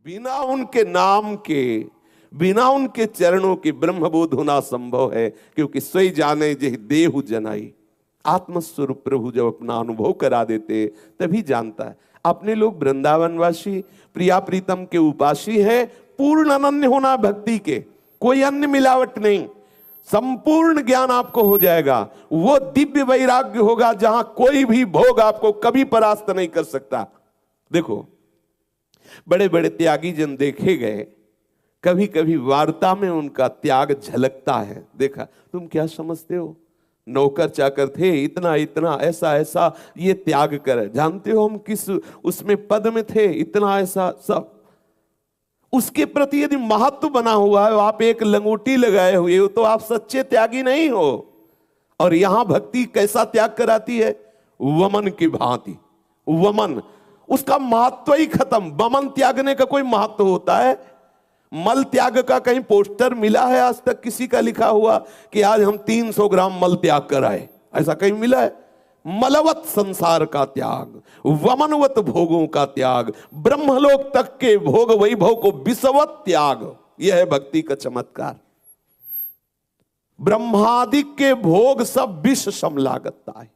बिना उनके नाम के, बिना उनके चरणों के ब्रह्मबोध होना संभव है, क्योंकि सोई जाने जहि देहु जनाई। आत्मस्वरूप प्रभु जब अपना अनुभव करा देते तभी जानता है। अपने लोग वृंदावनवासी प्रिया प्रीतम के उपासी है। पूर्ण अनन्य होना भक्ति के, कोई अन्य मिलावट नहीं, संपूर्ण ज्ञान आपको हो जाएगा। वो दिव्य वैराग्य होगा जहां कोई भी भोग आपको कभी परास्त नहीं कर सकता। देखो, बड़े बड़े त्यागी जन देखे गए, कभी कभी वार्ता में उनका त्याग झलकता है। देखा, तुम क्या समझते हो, नौकर चाकर थे, इतना इतना ऐसा ऐसा ये त्याग कर, जानते हो हम किस उसमें पद में थे, इतना ऐसा सब। उसके प्रति यदि महत्व बना हुआ है, आप एक लंगोटी लगाए हुए हो, तो आप सच्चे त्यागी नहीं हो। और यहां भक्ति कैसा त्याग कराती है, वमन की भांति। वमन, उसका महत्व ही खत्म। वमन त्यागने का कोई महत्व होता है? मल त्याग का कहीं पोस्टर मिला है आज तक किसी का लिखा हुआ कि आज हम 300 ग्राम मल त्याग कर आए? ऐसा कहीं मिला है? मलवत संसार का त्याग, वमनवत भोगों का त्याग, ब्रह्मलोक तक के भोग वैभव को विषवत त्याग, यह है भक्ति का चमत्कार। ब्रह्मादिक के भोग सब विष सम लागता है।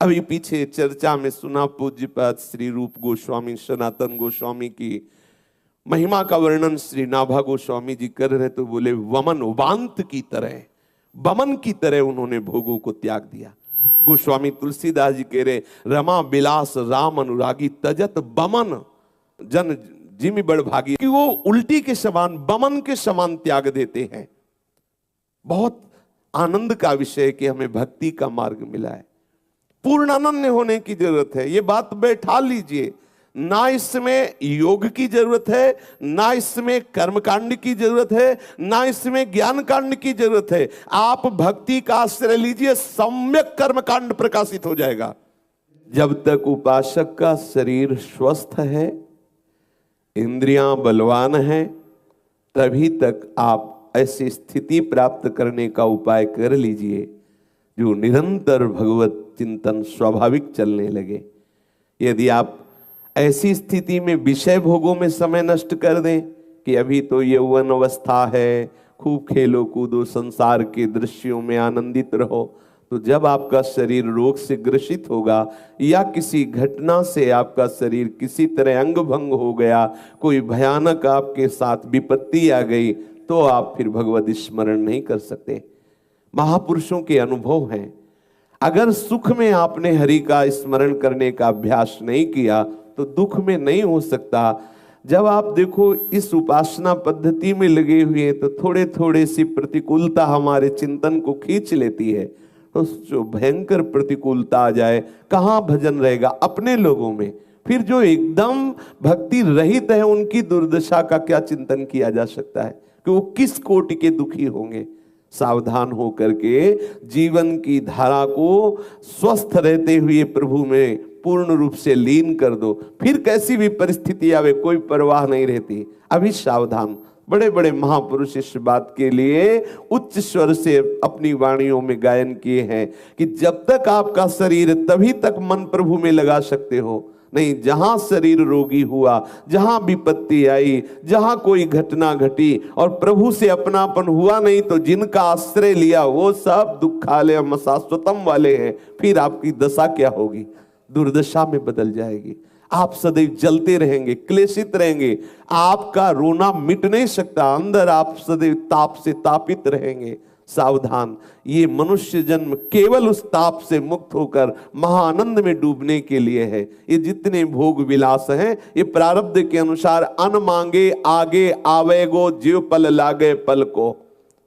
अभी पीछे चर्चा में सुना पूज्यपाद श्री रूप गोस्वामी सनातन गोस्वामी की महिमा का वर्णन श्री नाभा गोस्वामी जी कर रहे, तो बोले वमन वांत की तरह, वमन की तरह उन्होंने भोगों को त्याग दिया। गोस्वामी तुलसीदास जी कह रहे, रमा बिलास राम अनुरागी तजत बमन जन जिमि बड़ भागी, कि वो उल्टी के समान, बमन के समान त्याग देते हैं। बहुत आनंद का विषय कि हमें भक्ति का मार्ग मिला है। पूर्ण अनन्य होने की जरूरत है, ये बात बैठा लीजिए। ना इसमें योग की जरूरत है, ना इसमें कर्मकांड की जरूरत है, ना इसमें ज्ञान कांड की जरूरत है। आप भक्ति का आश्रय लीजिए, सम्यक कर्मकांड प्रकाशित हो जाएगा। जब तक उपासक का शरीर स्वस्थ है, इंद्रियां बलवान है, तभी तक आप ऐसी स्थिति प्राप्त करने का उपाय कर लीजिए जो निरंतर भगवत चिंतन स्वाभाविक चलने लगे। यदि आप ऐसी स्थिति में विषय भोगों में समय नष्ट कर दें कि अभी तो यौवन अवस्था है, खूब खेलो कूदो, संसार के दृश्यों में आनंदित रहो, तो जब आपका शरीर रोग से ग्रसित होगा या किसी घटना से आपका शरीर किसी तरह अंग भंग हो गया, कोई भयानक आपके साथ विपत्ति आ गई, तो आप फिर भगवत स्मरण नहीं कर सकते। महापुरुषों के अनुभव हैं। अगर सुख में आपने हरि का स्मरण करने का अभ्यास नहीं किया तो दुख में नहीं हो सकता। जब आप देखो इस उपासना पद्धति में लगे हुए तो थोड़े थोड़े सी प्रतिकूलता हमारे चिंतन को खींच लेती है, तो जो भयंकर प्रतिकूलता आ जाए, कहाँ भजन रहेगा अपने लोगों में। फिर जो एकदम भक्ति रहित है उनकी दुर्दशा का क्या चिंतन किया जा सकता है कि वो किस कोटि के दुखी होंगे। सावधान होकर के जीवन की धारा को स्वस्थ रहते हुए प्रभु में पूर्ण रूप से लीन कर दो, फिर कैसी भी परिस्थिति आवे कोई परवाह नहीं रहती। अभी सावधान। बड़े बड़े महापुरुष इस बात के लिए उच्च स्वर से अपनी वाणियों में गायन किए हैं कि जब तक आपका शरीर, तभी तक मन प्रभु में लगा सकते हो, नहीं जहां शरीर रोगी हुआ, जहां विपत्ति आई, जहां कोई घटना घटी और प्रभु से अपनापन हुआ नहीं, तो जिनका आश्रय लिया वो सब दुखालय शाश्वतम वाले हैं। फिर आपकी दशा क्या होगी? दुर्दशा में बदल जाएगी। आप सदैव जलते रहेंगे, क्लेशित रहेंगे, आपका रोना मिट नहीं सकता, अंदर आप सदैव ताप से तापित रहेंगे। सावधान, ये मनुष्य जन्म केवल उस ताप से मुक्त होकर महाआनंद में डूबने के लिए है। ये जितने भोग विलास हैं ये प्रारब्ध के अनुसार अन मांगे आगे आवेगो जीव पल लागे पल को।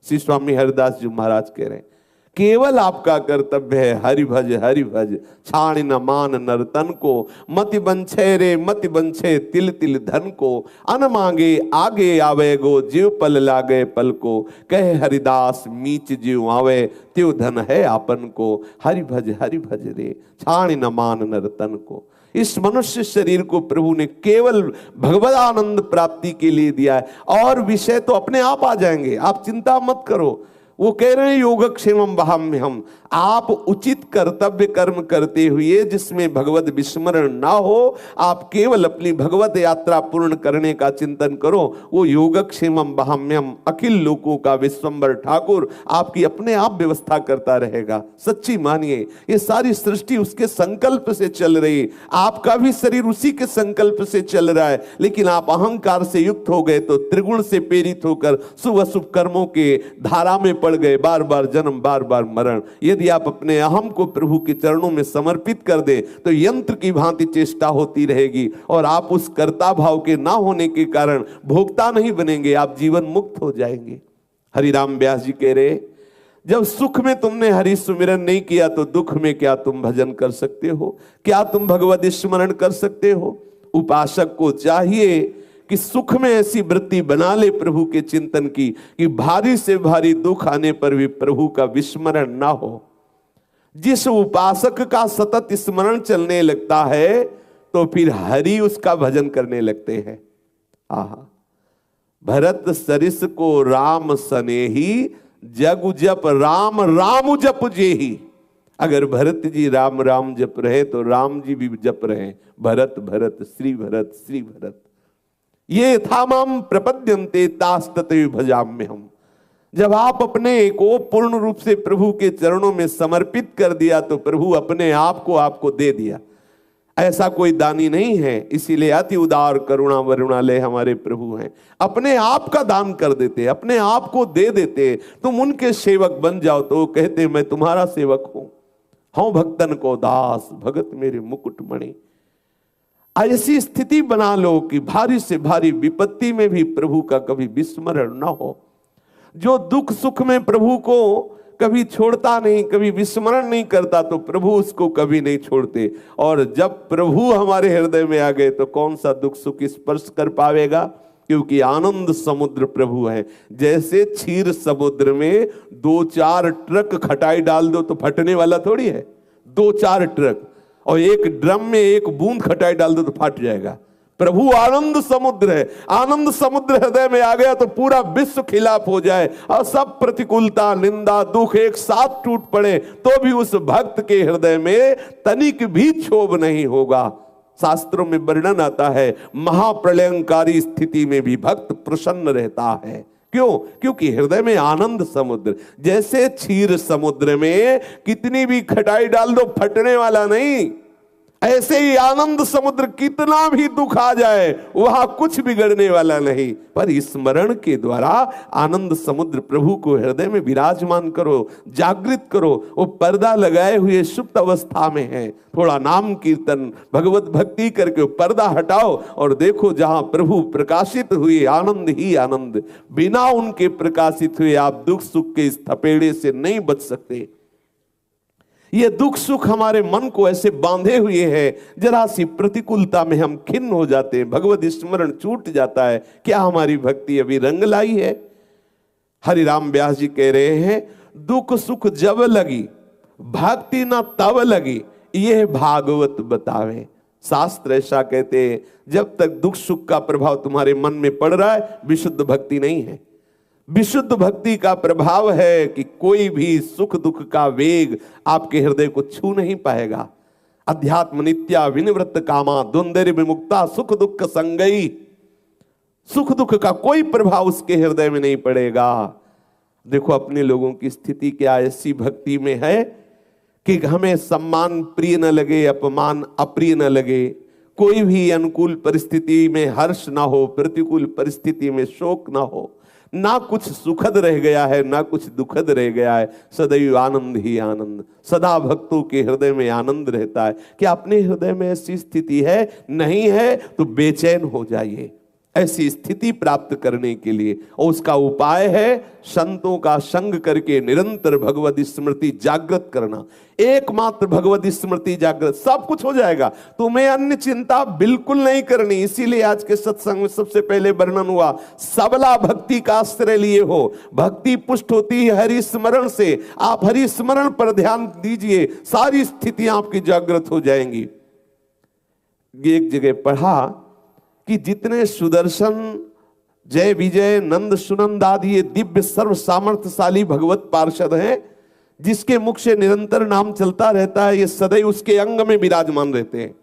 श्री स्वामी हरिदास जी महाराज कह रहे हैं केवल आपका कर्तव्य है हरि भज छाण न मान नर्तन को, मति बंछे रे मति बंछे तिल तिल धन को, अन मांगे आगे आवे गो जीव पल लागे पल को, कहे हरिदास मीच जीव आवे त्यो धन है आपन को, हरि भज रे छाण न मान नर्तन को। इस मनुष्य शरीर को प्रभु ने केवल भगवत आनंद प्राप्ति के लिए दिया है, और विषय तो अपने आप आ जाएंगे, आप चिंता मत करो। वो कह रहे हैं योगक्षेमम वहाम्यहम्, आप उचित कर्तव्य कर्म करते हुए जिसमें भगवत विस्मरण ना हो, आप केवल अपनी भगवत यात्रा पूर्ण करने का चिंतन करो, वो योगक्षेमम वहाम्यहम्, अखिल लोकों का विश्वंभर ठाकुर आपकी अपने आप व्यवस्था करता रहेगा। सच्ची मानिए, ये सारी सृष्टि उसके संकल्प से चल रही, आपका भी शरीर उसी के संकल्प से चल रहा है, लेकिन आप अहंकार से युक्त हो गए तो त्रिगुण से प्रेरित होकर शुभ अशुभ कर्मों के धारा में पड़ गए, बार बार जन्म बार बार मरण। यदि आप अपने अहम को प्रभु के चरणों में समर्पित कर दे तो यंत्र की भांति चेष्टा होती रहेगी और आप उस कर्ता भाव के ना होने के कारण भोक्ता नहीं बनेंगे, आप जीवन मुक्त हो जाएंगे। हरिराम व्यास जी कह रहे, जब सुख में तुमने हरि सुमिरन नहीं किया तो दुख में क्या तुम भजन कर सकते हो, क्या तुम भगवत स्मरण कर सकते हो। उपासक को चाहिए कि सुख में ऐसी वृत्ति बना ले प्रभु के चिंतन की कि भारी से भारी दुख आने पर भी प्रभु का विस्मरण ना हो। जिस उपासक का सतत स्मरण चलने लगता है तो फिर हरि उसका भजन करने लगते हैं। आहा, भरत सरिस को राम सनेही, जग जप राम राम जप जेही। अगर भरत जी राम राम जप रहे तो राम जी भी जप रहे, भरत भरत श्री भरत श्री भरत। ये था माम प्रपद्यन्ते तास्तते भजाम्यहम्। जब आप अपने को पूर्ण रूप से प्रभु के चरणों में समर्पित कर दिया तो प्रभु अपने आप को आपको दे दिया। ऐसा कोई दानी नहीं है, इसीलिए अति उदार करुणा वरुणालय हमारे प्रभु हैं। अपने आप का दान कर देते, अपने आप को दे देते। तुम उनके सेवक बन जाओ तो कहते मैं तुम्हारा सेवक हूं, हूं भक्तन को दास, भगत मेरे मुकुट मणि। ऐसी स्थिति बना लो कि भारी से भारी विपत्ति में भी प्रभु का कभी विस्मरण ना हो। जो दुख सुख में प्रभु को कभी छोड़ता नहीं, कभी विस्मरण नहीं करता, तो प्रभु उसको कभी नहीं छोड़ते। और जब प्रभु हमारे हृदय में आ गए तो कौन सा दुख सुख स्पर्श कर पावेगा, क्योंकि आनंद समुद्र प्रभु है। जैसे क्षीर समुद्र में 2-4 ट्रक खटाई डाल दो तो फटने वाला थोड़ी है, 2-4 ट्रक, और एक ड्रम में एक बूंद खटाई डाल दो तो फट जाएगा। प्रभु आनंद समुद्र है, आनंद समुद्र हृदय में आ गया तो पूरा विश्व खिलाफ हो जाए और सब प्रतिकूलता निंदा दुख एक साथ टूट पड़े तो भी उस भक्त के हृदय में तनिक भी क्षोभ नहीं होगा। शास्त्रों में वर्णन आता है, महाप्रलयंकारी स्थिति में भी भक्त प्रसन्न रहता है। क्यों? क्योंकि हृदय में आनंद समुद्र। जैसे क्षीर समुद्र में कितनी भी खटाई डाल दो फटने वाला नहीं, ऐसे ही आनंद समुद्र कितना भी दुख आ जाए वहां कुछ बिगड़ने वाला नहीं। पर स्मरण के द्वारा आनंद समुद्र प्रभु को हृदय में विराजमान करो, जागृत करो। वो पर्दा लगाए हुए सुप्त अवस्था में है, थोड़ा नाम कीर्तन भगवत भक्ति करके पर्दा हटाओ और देखो जहां प्रभु प्रकाशित हुए आनंद ही आनंद। बिना उनके प्रकाशित हुए आप दुख सुख के इस थपेड़े से नहीं बच सकते। ये दुख सुख हमारे मन को ऐसे बांधे हुए है, जरा सी प्रतिकूलता में हम खिन्न हो जाते हैं, भगवत स्मरण छूट जाता है। क्या हमारी भक्ति अभी रंग लाई है? हरिराम व्यास जी कह रहे हैं, दुख सुख जब लगी भक्ति न तब लगी, यह भागवत बतावे। शास्त्र ऐसा कहते हैं, जब तक दुख सुख का प्रभाव तुम्हारे मन में पड़ रहा है विशुद्ध भक्ति नहीं है। विशुद्ध भक्ति का प्रभाव है कि कोई भी सुख दुख का वेग आपके हृदय को छू नहीं पाएगा। अध्यात्म नित्या विनिवृत्त कामा द्वंद्व विमुक्ता सुख दुख संगई। सुख दुख का कोई प्रभाव उसके हृदय में नहीं पड़ेगा। देखो अपने लोगों की स्थिति क्या ऐसी भक्ति में है कि हमें सम्मान प्रिय न लगे, अपमान अप्रिय न लगे, कोई भी अनुकूल परिस्थिति में हर्ष ना हो, प्रतिकूल परिस्थिति में शोक ना हो, ना कुछ सुखद रह गया है ना कुछ दुखद रह गया है, सदैव आनंद ही आनंद। सदा भक्तों के हृदय में आनंद रहता है। क्या अपने हृदय में ऐसी स्थिति है? नहीं है तो बेचैन हो जाइए ऐसी स्थिति प्राप्त करने के लिए। और उसका उपाय है संतों का संग करके निरंतर भगवत स्मृति जागृत करना। एकमात्र भगवत स्मृति जागृत, सब कुछ हो जाएगा। तुम्हें अन्य चिंता बिल्कुल नहीं करनी। इसीलिए आज के सत्संग में सबसे पहले वर्णन हुआ, सबला भक्ति का आश्रय लिए हो। भक्ति पुष्ट होती है हरि स्मरण से। आप हरि स्मरण पर ध्यान दीजिए, सारी स्थितियां आपकी जागृत हो जाएंगी। एक जगह पढ़ा कि जितने सुदर्शन जय विजय नंद सुनंद आदि ये दिव्य सर्व सामर्थ्यशाली भगवत पार्षद हैं, जिसके मुख से निरंतर नाम चलता रहता है, ये सदैव उसके अंग में विराजमान रहते हैं।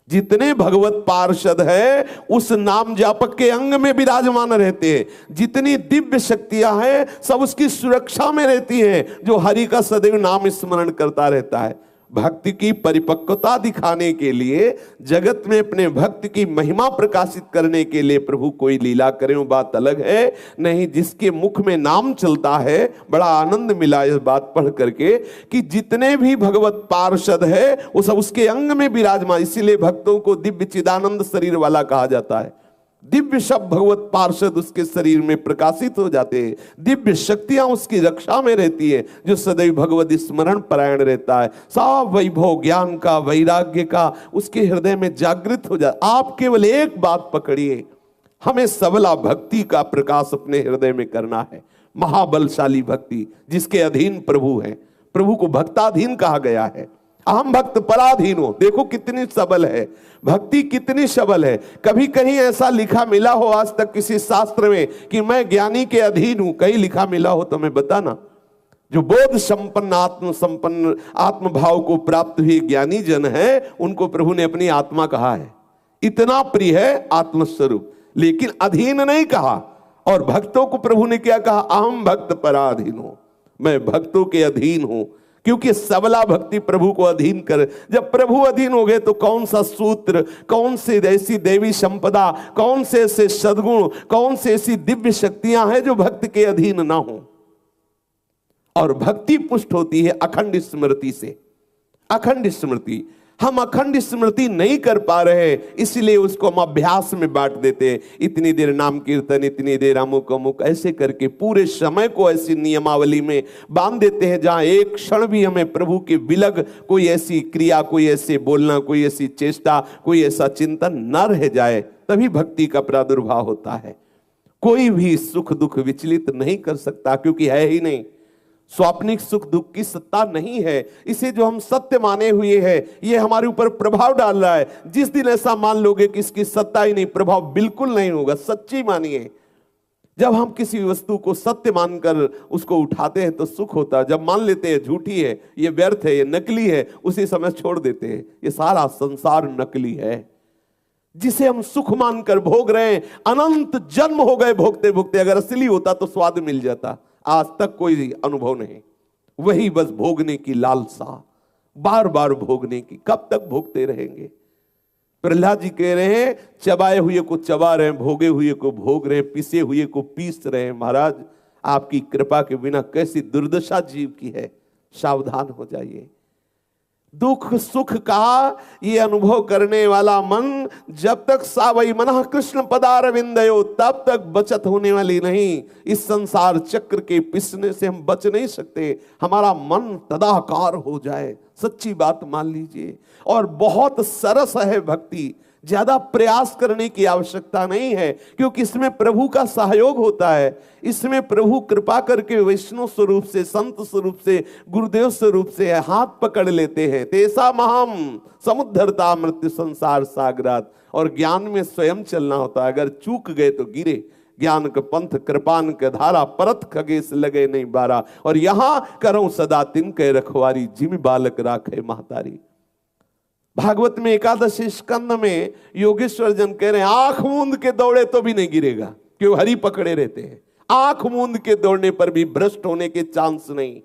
जितने भगवत पार्षद है उस नाम जापक के अंग में विराजमान रहते हैं। जितनी दिव्य शक्तियां हैं सब उसकी सुरक्षा में रहती हैं, जो हरि का सदैव नाम स्मरण करता रहता है। भक्ति की परिपक्वता दिखाने के लिए, जगत में अपने भक्त की महिमा प्रकाशित करने के लिए प्रभु कोई लीला करे, वो बात अलग है। नहीं, जिसके मुख में नाम चलता है, बड़ा आनंद मिला इस बात पढ़ करके कि जितने भी भगवत पार्षद है वो सब उसके अंग में विराजमान। इसीलिए भक्तों को दिव्य चिदानंद शरीर वाला कहा जाता है। दिव्य शब्द भगवत पार्षद उसके शरीर में प्रकाशित हो जाते हैं, दिव्य शक्तियां उसकी रक्षा में रहती है, जो सदैव भगवत स्मरण परायण रहता है। सब वैभव ज्ञान का, वैराग्य का उसके हृदय में जागृत हो जाता। आप केवल एक बात पकड़िए, हमें सबला भक्ति का प्रकाश अपने हृदय में करना है। महाबलशाली भक्ति जिसके अधीन प्रभु है। प्रभु को भक्ताधीन कहा गया है। अहम भक्त पराधीन हो, देखो कितनी सबल है भक्ति, कितनी सबल है। कभी कहीं ऐसा लिखा मिला हो आज तक किसी शास्त्र में कि मैं ज्ञानी के अधीन हूं? कहीं लिखा मिला हो तो मैं बताना। जो बोध संपन्न आत्म भाव को प्राप्त हुए ज्ञानी जन है, उनको प्रभु ने अपनी आत्मा कहा है। इतना प्रिय है आत्मस्वरूप, लेकिन अधीन नहीं कहा। और भक्तों को प्रभु ने क्या कहा? अहम भक्त पराधीन हो, मैं भक्तों के अधीन हूं। क्योंकि सबला भक्ति प्रभु को अधीन कर। जब प्रभु अधीन हो गए तो कौन सा सूत्र, कौन सी ऐसी देवी संपदा, कौन से ऐसे सद्गुण, कौन से ऐसी दिव्य शक्तियां हैं जो भक्त के अधीन ना हो। और भक्ति पुष्ट होती है अखंड स्मृति से। अखंड स्मृति, हम अखंड स्मृति नहीं कर पा रहे, इसलिए उसको हम अभ्यास में बांट देते हैं। इतनी देर नाम कीर्तन, इतनी देर अमुक अमुक, ऐसे करके पूरे समय को ऐसी नियमावली में बांध देते हैं जहां एक क्षण भी हमें प्रभु के विलग कोई ऐसी क्रिया, कोई ऐसे बोलना, कोई ऐसी चेष्टा, कोई ऐसा चिंतन न रह जाए। तभी भक्ति का प्रादुर्भाव होता है। कोई भी सुख दुख विचलित नहीं कर सकता, क्योंकि है ही नहीं। स्वाप्निक सुख दुख की सत्ता नहीं है। इसे जो हम सत्य माने हुए हैं, ये हमारे ऊपर प्रभाव डाल रहा है। जिस दिन ऐसा मान लोगे कि इसकी सत्ता ही नहीं, प्रभाव बिल्कुल नहीं होगा, सच्ची मानिए। जब हम किसी वस्तु को सत्य मानकर उसको उठाते हैं तो सुख होता है। जब मान लेते हैं झूठी है, ये व्यर्थ है, ये नकली है, उसी समय छोड़ देते हैं। ये सारा संसार नकली है जिसे हम सुख मानकर भोग रहे हैं। अनंत जन्म हो गए भोगते भोगते, अगर असली होता तो स्वाद मिल जाता। आज तक कोई अनुभव नहीं, वही बस भोगने की लालसा, बार बार भोगने की। कब तक भोगते रहेंगे? प्रहलाद जी कह रहे हैं, चबाए हुए को चबा रहे हैं, भोगे हुए को भोग रहे हैं, पिसे हुए को पीस रहे हैं। महाराज, आपकी कृपा के बिना कैसी दुर्दशा जीव की है, सावधान हो जाइए। दुख सुख का ये अनुभव करने वाला मन जब तक सावई मनः कृष्ण पदारविंदयो, तब तक बचत होने वाली नहीं। इस संसार चक्र के पिसने से हम बच नहीं सकते। हमारा मन तदाकार हो जाए, सच्ची बात मान लीजिए। और बहुत सरस है भक्ति, ज्यादा प्रयास करने की आवश्यकता नहीं है, क्योंकि इसमें प्रभु का सहयोग होता है। इसमें प्रभु कृपा करके वैष्णव स्वरूप से, संत स्वरूप से, गुरुदेव स्वरूप से हाथ पकड़ लेते हैं। तेसा महम समुद्धरता मृत्यु संसार सागरात। और ज्ञान में स्वयं चलना होता है। अगर चूक गए तो गिरे। ज्ञान का पंथ कृपान के धारा, परत खगेश लगे नहीं बारा। और यहां करो सदा तिनके रखवारी, जिम बालक राखे महतारी। भागवत में एकादशी स्कंद में योगेश्वर जन कह रहे हैं, आंख मूंद के दौड़े तो भी नहीं गिरेगा, क्यों? हरि पकड़े रहते हैं। आंख मूंद के दौड़ने पर भी भ्रष्ट होने के चांस नहीं।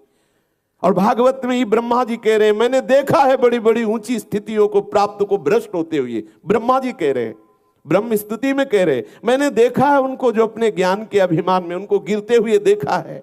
और भागवत में ही ब्रह्मा जी कह रहे हैं, मैंने देखा है बड़ी बड़ी ऊंची स्थितियों को प्राप्त को भ्रष्ट होते हुए। ब्रह्मा जी कह रहे हैं, ब्रह्म स्तुति में कह रहे हैं, मैंने देखा है उनको जो अपने ज्ञान के अभिमान में, उनको गिरते हुए देखा है।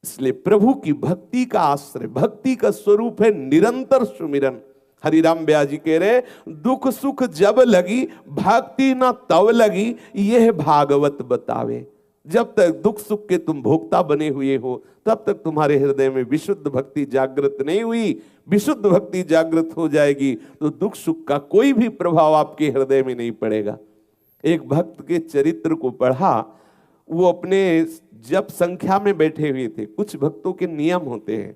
इसलिए प्रभु की भक्ति का आश्रय, भक्ति का स्वरूप है निरंतर सुमिरन। हरिराम ब्यास जी कह रहे, दुख सुख जब लगी भक्ति न तब लगी, यह भागवत बतावे। जब तक दुख सुख के तुम भोक्ता बने हुए हो, तब तक तुम्हारे हृदय में विशुद्ध भक्ति जागृत नहीं हुई। विशुद्ध भक्ति जागृत हो जाएगी तो दुख सुख का कोई भी प्रभाव आपके हृदय में नहीं पड़ेगा। एक भक्त के चरित्र को पढ़ा, वो अपने जप संख्या में बैठे हुए थे। कुछ भक्तों के नियम होते हैं,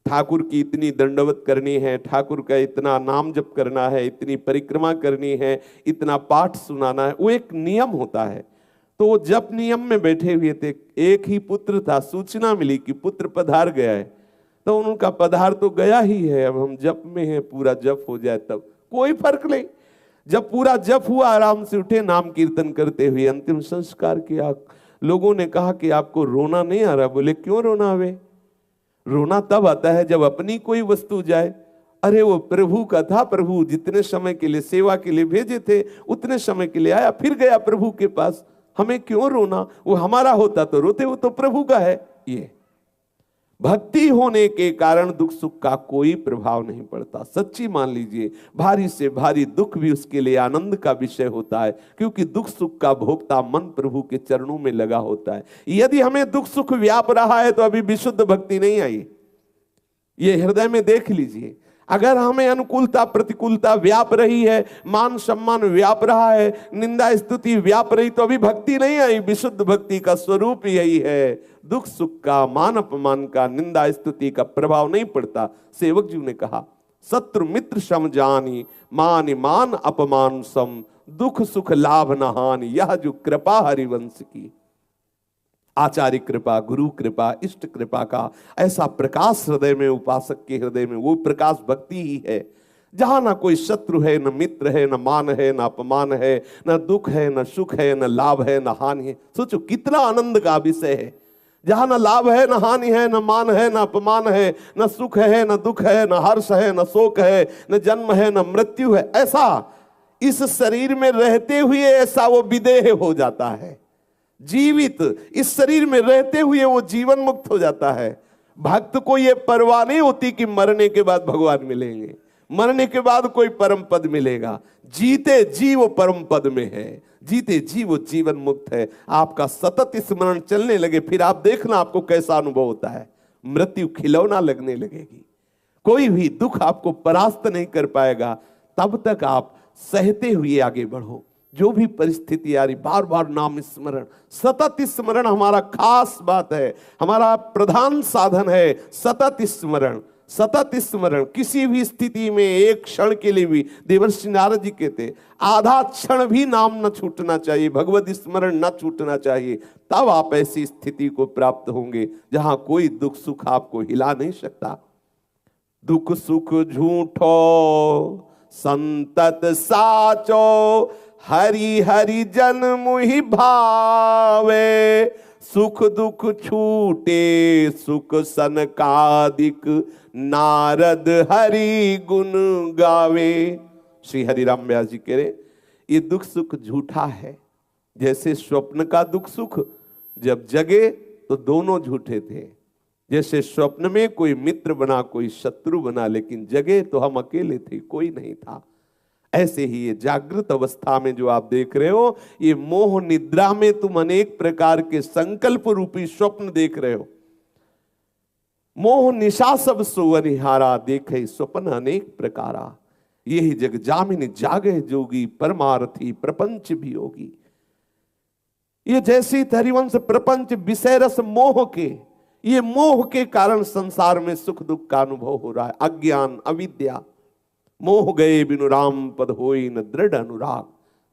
ठाकुर की इतनी दंडवत करनी है, ठाकुर का इतना नाम जप करना है, इतनी परिक्रमा करनी है, इतना पाठ सुनाना है, वो एक नियम होता है। तो वो जप नियम में बैठे हुए थे, एक ही पुत्र था, सूचना मिली कि पुत्र पधार गया है, तो उनका पधार तो गया ही है, अब हम जप में हैं, पूरा जप हो जाए तब कोई फर्क नहीं। जब पूरा जप हुआ, आराम से उठे, नाम कीर्तन करते हुए अंतिम संस्कार किया। लोगों ने कहा कि आपको रोना नहीं आ रहा? बोले क्यों रोना आवे? रोना तब आता है जब अपनी कोई वस्तु जाए। अरे वो प्रभु का था, प्रभु जितने समय के लिए सेवा के लिए भेजे थे उतने समय के लिए आया, फिर गया प्रभु के पास, हमें क्यों रोना? वो हमारा होता तो रोते, वो तो प्रभु का है। ये भक्ति होने के कारण दुख सुख का कोई प्रभाव नहीं पड़ता। सच्ची मान लीजिए, भारी से भारी दुख भी उसके लिए आनंद का विषय होता है, क्योंकि दुख सुख का भोक्ता मन प्रभु के चरणों में लगा होता है। यदि हमें दुख सुख व्याप रहा है तो अभी विशुद्ध भक्ति नहीं आई, ये हृदय में देख लीजिए। अगर हमें अनुकूलता प्रतिकूलता व्याप रही है, मान सम्मान व्याप रहा है, निंदा स्तुति व्याप रही, तो अभी भक्ति नहीं आई। विशुद्ध भक्ति का स्वरूप यही है, दुख सुख का, मान अपमान का, निंदा स्तुति का प्रभाव नहीं पड़ता। सेवक जी ने कहा, शत्रु मित्र सम जानी, मान मान अपमान सम, दुख सुख लाभ न हानि, यह जो कृपा हरिवंश की। आचार्य कृपा, गुरु कृपा, इष्ट कृपा का ऐसा प्रकाश हृदय में, उपासक के हृदय में, वो प्रकाश भक्ति ही है, जहां ना कोई शत्रु है, न मित्र है, न मान है, न अपमान है, न दुख है, न सुख है, न लाभ है, न हानि है। सोचो कितना आनंद का विषय है, जहां न लाभ है, न हानि है, न मान है, न अपमान है, न सुख है, न दुख है, न हर्ष है, न शोक है, न जन्म है, न मृत्यु है। ऐसा इस शरीर में रहते हुए ऐसा वो विदेह हो जाता है, जीवित इस शरीर में रहते हुए वो जीवन मुक्त हो जाता है। भक्त को ये परवाह नहीं होती कि मरने के बाद भगवान मिलेंगे, मरने के बाद कोई परम पद मिलेगा। जीते जी वो परम पद में है, जीते जी वो जीवन मुक्त है। आपका सतत स्मरण चलने लगे, फिर आप देखना आपको कैसा अनुभव होता है। मृत्यु खिलौना लगने लगेगी, कोई भी दुख आपको परास्त नहीं कर पाएगा। तब तक आप सहते हुए आगे बढ़ो, जो भी परिस्थिति आ रही, बार बार नाम स्मरण, सतत स्मरण हमारा खास बात है, हमारा प्रधान साधन है। सतत स्मरण, सतत स्मरण, किसी भी स्थिति में एक क्षण के लिए भी, देवर्षि नारद जी कहते, आधा क्षण भी नाम न छूटना चाहिए, भगवत स्मरण न छूटना चाहिए। तब आप ऐसी स्थिति को प्राप्त होंगे जहां कोई दुख सुख आपको हिला नहीं सकता। दुख सुख झूठो संतत साचो, हरि हरि जन मुहि भावे, सुख दुख छूटे सुख सनकादिक, नारद हरि गुण गावे। श्री हरिराम व्यास जी कह रहे, ये दुख सुख झूठा है। जैसे स्वप्न का दुख सुख, जब जगे तो दोनों झूठे थे। जैसे स्वप्न में कोई मित्र बना कोई शत्रु बना, लेकिन जगे तो हम अकेले थे, कोई नहीं था। ऐसे ही ये जागृत अवस्था में जो आप देख रहे हो, ये मोह निद्रा में तुम अनेक प्रकार के संकल्प रूपी स्वप्न देख रहे हो। मोह निशा सब सुवनिहारा, देखे स्वप्न अनेक प्रकारा, यही जग जामिन जागे जोगी, परमार्थी प्रपंच भी होगी। ये जैसी हरिवंश प्रपंच विषय रस मोह के, ये मोह के कारण संसार में सुख दुख का अनुभव हो रहा है। अज्ञान अविद्या, मोह गए बिनु राम पद होई न दृढ़ अनुराग।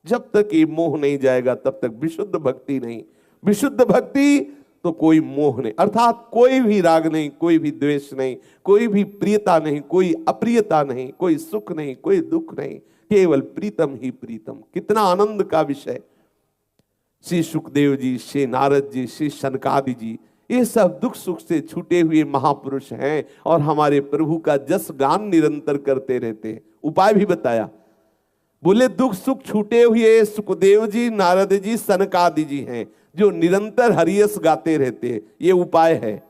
जब तक ये मोह नहीं जाएगा तब तक विशुद्ध भक्ति नहीं। विशुद्ध भक्ति तो कोई मोह नहीं, अर्थात कोई भी राग नहीं, कोई भी द्वेष नहीं, कोई भी प्रियता नहीं, कोई अप्रियता नहीं, कोई सुख नहीं, कोई दुख नहीं, केवल प्रीतम ही प्रीतम। कितना आनंद का विषय। श्री सुखदेव जी, श्री नारद जी, श्री सनकादि जी, ये सब दुख सुख से छूटे हुए महापुरुष हैं और हमारे प्रभु का जस गान निरंतर करते रहते हैं। उपाय भी बताया, बोले दुख सुख छूटे हुए सुखदेव जी, नारद जी, सनकादि जी हैं जो निरंतर हरियस गाते रहते हैं। ये उपाय है,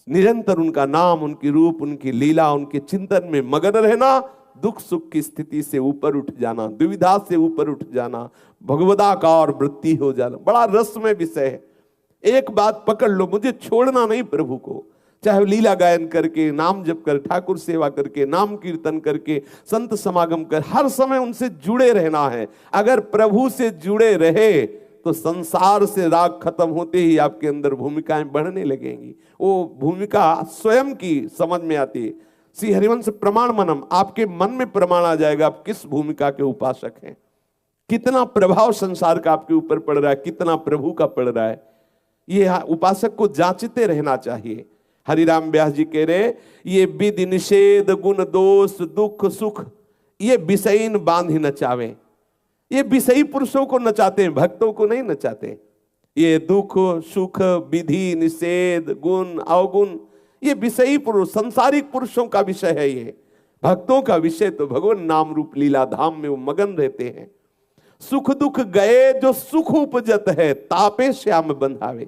निरंतर उनका नाम, उनकी रूप, उनकी लीला, उनके चिंतन में मगन रहना, दुख सुख की स्थिति से ऊपर उठ जाना, दुविधा से ऊपर उठ जाना, भगवदाकार वृत्ति हो जाना। बड़ा रसमय विषय है। एक बात पकड़ लो, मुझे छोड़ना नहीं प्रभु को, चाहे लीला गायन करके, नाम जप कर, ठाकुर सेवा करके, नाम कीर्तन करके, संत समागम कर, हर समय उनसे जुड़े रहना है। अगर प्रभु से जुड़े रहे तो संसार से राग खत्म होते ही आपके अंदर भूमिकाएं बढ़ने लगेंगी। वो भूमिका स्वयं की समझ में आती है। श्री हरिवंश प्रमाण मनम, आपके मन में प्रमाण आ जाएगा आप किस भूमिका के उपासक हैं। कितना प्रभाव संसार का आपके ऊपर पड़ रहा है, कितना प्रभु का पड़ रहा है, ये उपासक को जांचते रहना चाहिए। हरिराम व्यास जी कह रहे, ये विधि निषेध गुण दोष दुख सुख ये विषयीन बांध ही नचावे। ये विषयी पुरुषों को नचाते हैं, भक्तों को नहीं नचाते। ये दुख सुख विधि निषेध गुण अवगुण ये विषयी पुरुष संसारिक पुरुषों का विषय है। ये भक्तों का विषय तो भगवान नाम रूप लीला धाम में वो मगन रहते हैं। सुख दुख गए जो सुख उपजत है, तापे श्याम बंधावे।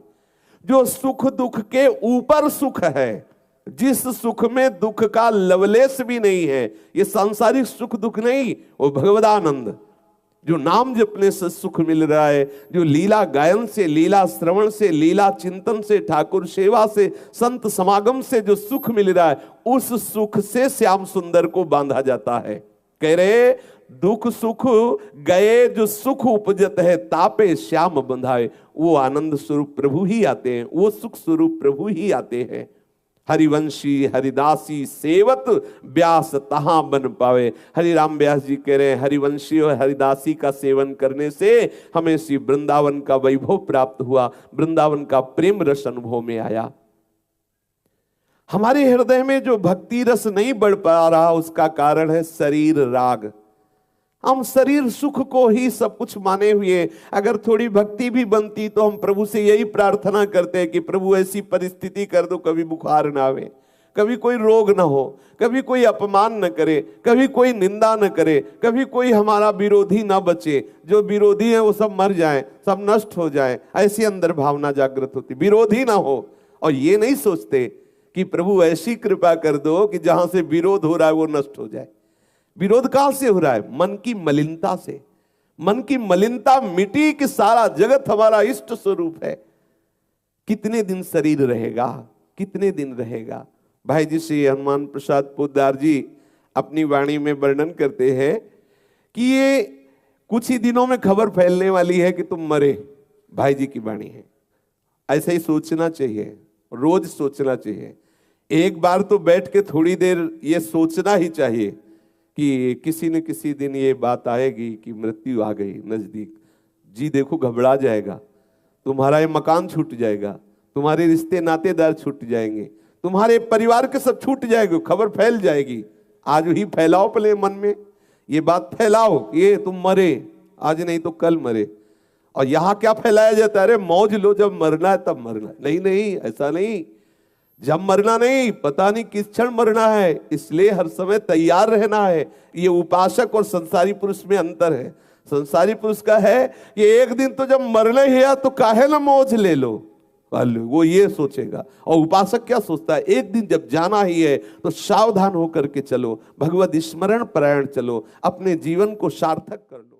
जो सुख दुख के ऊपर सुख है, जिस सुख में दुख का लवलेश भी नहीं है, ये सांसारिक सुख दुख नहीं, वो भगवदानंद जो नाम जपने से सुख मिल रहा है, जो लीला गायन से, लीला श्रवण से, लीला चिंतन से, ठाकुर सेवा से, संत समागम से जो सुख मिल रहा है, उस सुख से श्याम सुंदर को बांधा जाता है। कह रहे दुख सुख गए जो सुख उपजत है, तापे श्याम बंधाए। वो आनंद स्वरूप प्रभु ही आते हैं, वो सुख स्वरूप प्रभु ही आते हैं। हरिवंशी हरिदासी सेवत व्यास तहां बन पावे। हरिराम व्यास जी कह रहे हैं, हरिवंशी और हरिदासी का सेवन करने से हमें श्री वृंदावन का वैभव प्राप्त हुआ, वृंदावन का प्रेम रस अनुभव में आया। हमारे हृदय में जो भक्ति रस नहीं बढ़ पा रहा, उसका कारण है शरीर राग। हम शरीर सुख को ही सब कुछ माने हुए, अगर थोड़ी भक्ति भी बनती तो हम प्रभु से यही प्रार्थना करते हैं कि प्रभु ऐसी परिस्थिति कर दो, कभी बुखार ना आवे, कभी कोई रोग ना हो, कभी कोई अपमान न करे, कभी कोई निंदा न करे, कभी कोई हमारा विरोधी ना बचे, जो विरोधी है वो सब मर जाएं, सब नष्ट हो जाएं। ऐसी अंदर भावना जागृत होती, विरोधी ना हो। और ये नहीं सोचते कि प्रभु ऐसी कृपा कर दो कि जहां से विरोध हो रहा है वो नष्ट हो जाए। विरोध कहां से हो रहा है? मन की मलिनता से। मन की मलिनता मिटी कि सारा जगत हमारा इष्ट स्वरूप है। कितने दिन शरीर रहेगा, कितने दिन रहेगा? भाई जी श्री हनुमान प्रसाद पोद्दार जी अपनी वाणी में वर्णन करते हैं कि ये कुछ ही दिनों में खबर फैलने वाली है कि तुम मरे। भाई जी की वाणी है। ऐसा ही सोचना चाहिए, रोज सोचना चाहिए। एक बार तो बैठ के थोड़ी देर ये सोचना ही चाहिए कि किसी न किसी दिन ये बात आएगी कि मृत्यु आ गई नजदीक। जी देखो घबरा जाएगा, तुम्हारा ये मकान छूट जाएगा, तुम्हारे रिश्ते नातेदार छूट जाएंगे, तुम्हारे परिवार के सब छूट जाएंगे, खबर फैल जाएगी। आज ही फैलाओ पहले मन में ये बात फैलाओ, ये तुम मरे, आज नहीं तो कल मरे। और यहाँ क्या फैलाया जाता है? अरे मौज लो, जब मरना है तब मरना। नहीं नहीं, ऐसा नहीं, जब मरना नहीं, पता नहीं किस क्षण मरना है, इसलिए हर समय तैयार रहना है। ये उपासक और संसारी पुरुष में अंतर है। संसारी पुरुष का है कि एक दिन तो जब मरना ही है तो काहे ना मौज ले लो, वो ये सोचेगा। और उपासक क्या सोचता है? एक दिन जब जाना ही है तो सावधान होकर के चलो, भगवत स्मरण परायण चलो, अपने जीवन को सार्थक कर लो।